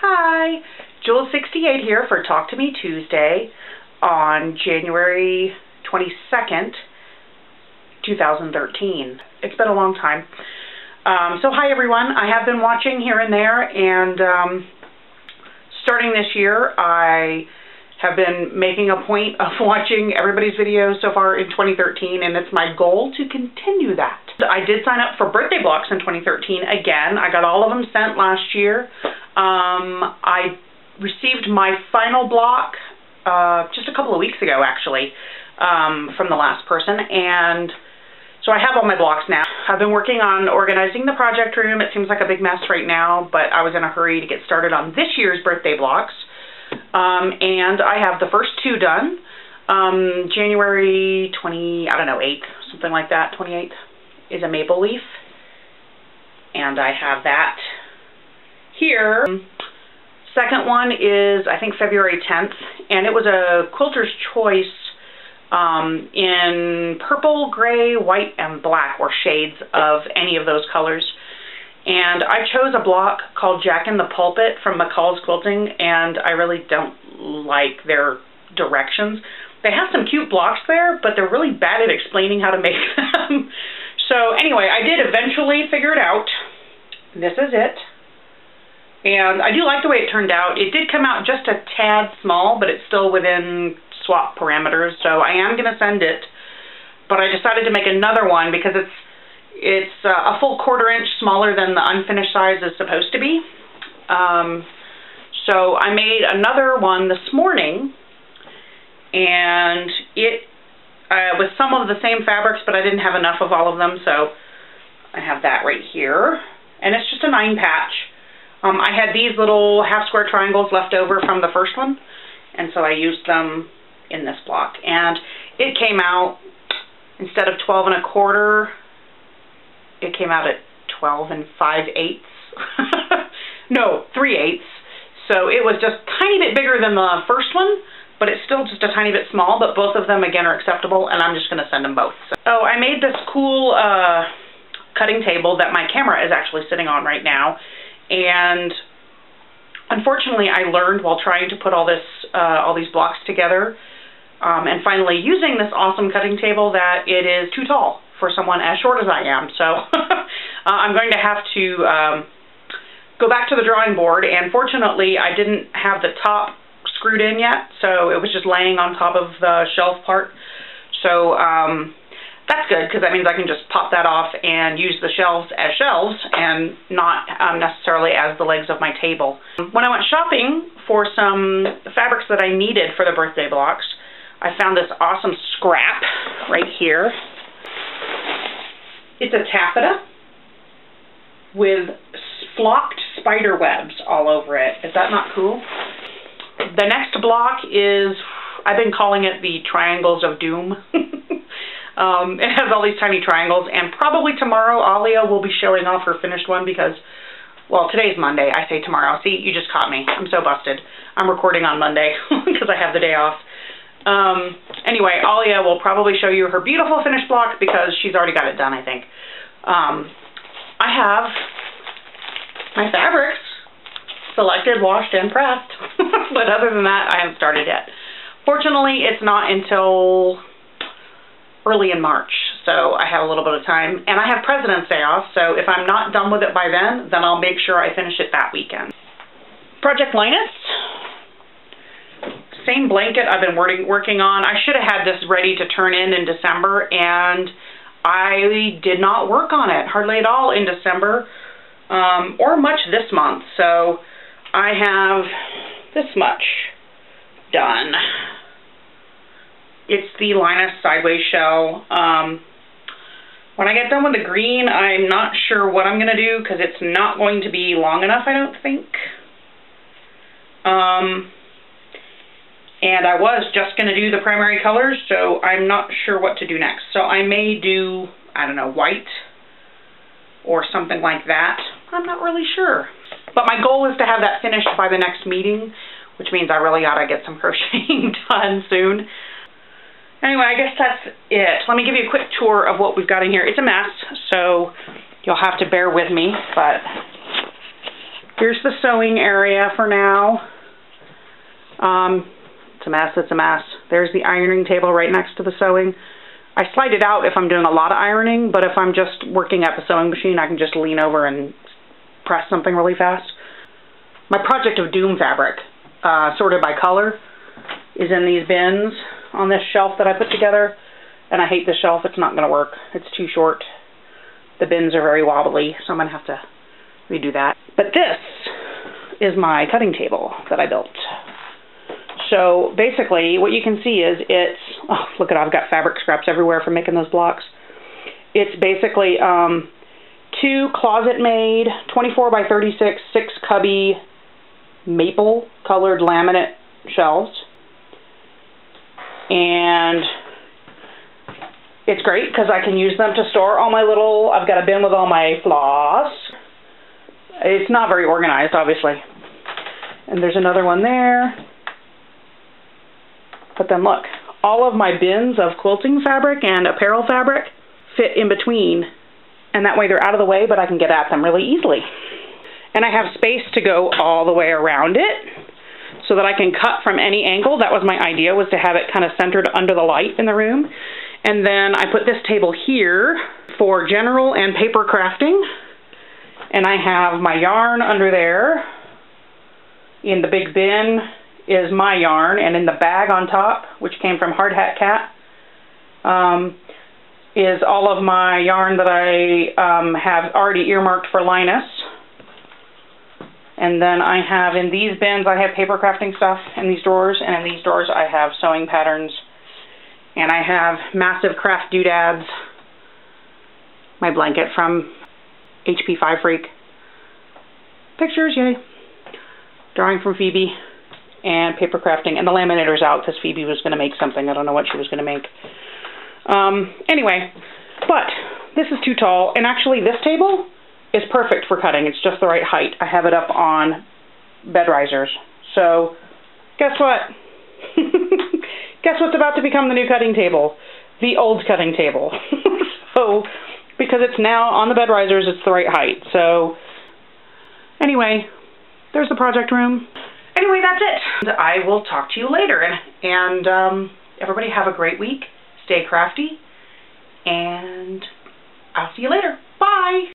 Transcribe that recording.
Hi, jewells68 here for Talk to Me Tuesday on January 22nd, 2013. It's been a long time. So hi everyone, I have been watching here and there, and starting this year I have been making a point of watching everybody's videos so far in 2013, and it's my goal to continue that. I did sign up for birthday blocks in 2013 again. I got all of them sent last year. I received my final block just a couple of weeks ago, actually, from the last person, and so I have all my blocks now. I've been working on organizing the project room. It seems like a big mess right now, but I was in a hurry to get started on this year's birthday blocks. And I have the first two done. January 8th, something like that, 28th, is a maple leaf. And I have that here. Second one is, I think, February 10th, and it was a quilter's choice in purple, gray, white, and black, or shades of any of those colors. And I chose a block called Jack in the Pulpit from McCall's Quilting, and I really don't like their directions. They have some cute blocks there, but they're really bad at explaining how to make them. So anyway, I did eventually figure it out. This is it. And I do like the way it turned out. It did come out just a tad small, but it's still within swap parameters, so I am going to send it. But I decided to make another one because it's a full 1/4 inch smaller than the unfinished size is supposed to be. So I made another one this morning, and it with some of the same fabrics, but I didn't have enough of all of them, so I have that right here. And it's just a 9-patch. I had these little half square triangles left over from the first one, and so I used them in this block. And it came out, instead of 12 1/4, it came out at 12 5/8. No, 3/8. So it was just a tiny bit bigger than the first one, but it's still just a tiny bit small, but both of them, again, are acceptable, and I'm just going to send them both. So I made this cool cutting table that my camera is actually sitting on right now, and unfortunately I learned while trying to put all these blocks together and finally using this awesome cutting table that it is too tall for someone as short as I am. So I'm going to have to go back to the drawing board, and fortunately I didn't have the top screwed in yet, so it was just laying on top of the shelf part. So that's good, because that means I can just pop that off and use the shelves as shelves and not necessarily as the legs of my table. When I went shopping for some fabrics that I needed for the birthday blocks, I found this awesome scrap right here. It's a taffeta with flocked spider webs all over it. Is that not cool? The next block is, I've been calling it the Triangles of Doom. It has all these tiny triangles, and probably tomorrow Alia will be showing off her finished one because, well, today's Monday. I say tomorrow. See, you just caught me. I'm so busted. I'm recording on Monday because I have the day off. Anyway, Alia will probably show you her beautiful finished block because she's already got it done, I think. I have my fabrics selected, washed, and pressed. But other than that, I haven't started yet. Fortunately, it's not until early in March, so I have a little bit of time. And I have President's Day off, so if I'm not done with it by then I'll make sure I finish it that weekend. Project Linus. Same blanket I've been working on. I should have had this ready to turn in December, and I did not work on it hardly at all in December, or much this month. So I have this much done. It's the Linus Sideways Shell. When I get done with the green, I'm not sure what I'm going to do because it's not going to be long enough, I don't think. And I was just going to do the primary colors, so I'm not sure what to do next. So I may do, I don't know, white or something like that. I'm not really sure. But my goal is to have that finished by the next meeting, which means I really ought to get some crocheting done soon. Anyway, I guess that's it. Let me give you a quick tour of what we've got in here. It's a mess, so you'll have to bear with me, but Here's the sewing area for now. It's a mess, it's a mess. There's the ironing table right next to the sewing. I slide it out if I'm doing a lot of ironing, but if I'm just working at the sewing machine, I can just lean over and press something really fast. My Project of Doom fabric, sorted by color, is in these bins on this shelf that I put together. And I hate this shelf, it's not going to work. It's too short. The bins are very wobbly, so I'm going to have to redo that. But this is my cutting table that I built. So basically what you can see is it's, oh look at, I've got fabric scraps everywhere from making those blocks. It's basically 2 closet made 24 by 36 6 cubby maple colored laminate shelves. And it's great because I can use them to store all my little, I've got a bin with all my floss. It's not very organized, obviously. And there's another one there. But then look, all of my bins of quilting fabric and apparel fabric fit in between. And that way they're out of the way, but I can get at them really easily. And I have space to go all the way around it so that I can cut from any angle. That was my idea, was to have it kind of centered under the light in the room. And then I put this table here for general and paper crafting. And I have my yarn under there. In the big bin is my yarn, and in the bag on top, which came from Hard Hat Cat, is all of my yarn that I have already earmarked for Linus. And then I have in these bins, I have paper crafting stuff in these drawers, and in these drawers I have sewing patterns. And I have massive craft doodads, my blanket from HP 5 Freak, pictures, yay, drawing from Phoebe, and paper crafting. And the laminator's out because Phoebe was going to make something. I don't know what she was going to make. Anyway, but this is too tall, and actually this table is perfect for cutting. It's just the right height. I have it up on bed risers. So, guess what? Guess what's about to become the new cutting table? The old cutting table. So, because it's now on the bed risers, it's the right height. So, anyway, there's the project room. Anyway, that's it. I will talk to you later. And everybody have a great week. Stay crafty. And I'll see you later. Bye.